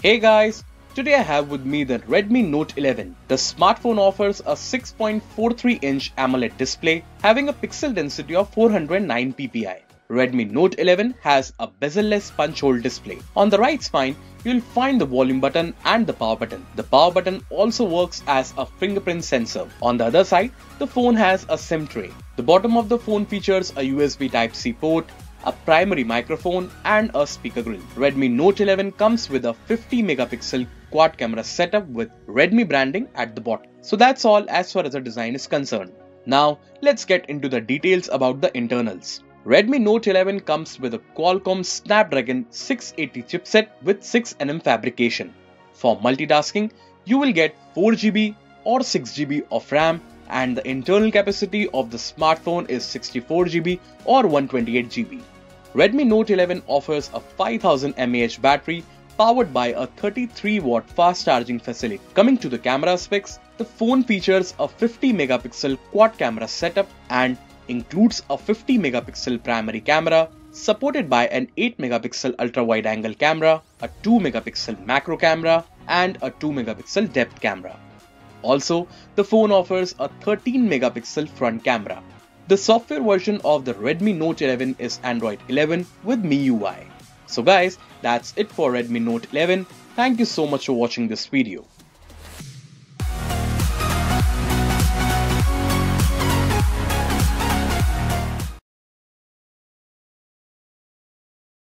Hey guys, today I have with me the Redmi Note 11. The smartphone offers a 6.43-inch AMOLED display having a pixel density of 409 ppi. Redmi Note 11 has a bezel-less punch hole display. On the right spine, you'll find the volume button and the power button. The power button also works as a fingerprint sensor. On the other side, the phone has a SIM tray. The bottom of the phone features a USB Type-C port, a primary microphone and a speaker grill. Redmi Note 11 comes with a 50 megapixel quad camera setup with Redmi branding at the bottom. So that's all as far as the design is concerned. Now let's get into the details about the internals. Redmi Note 11 comes with a Qualcomm Snapdragon 680 chipset with 6nm fabrication. For multitasking, you will get 4GB or 6GB of RAM, and the internal capacity of the smartphone is 64GB or 128GB. Redmi Note 11 offers a 5000 mAh battery powered by a 33-watt fast charging facility. Coming to the camera specs, the phone features a 50 megapixel quad camera setup and includes a 50 megapixel primary camera supported by an 8 megapixel ultra wide angle camera, a 2 megapixel macro camera and a 2 megapixel depth camera. Also, the phone offers a 13 megapixel front camera. The software version of the Redmi Note 11 is Android 11 with MIUI. So guys, that's it for Redmi Note 11. Thank you so much for watching this video.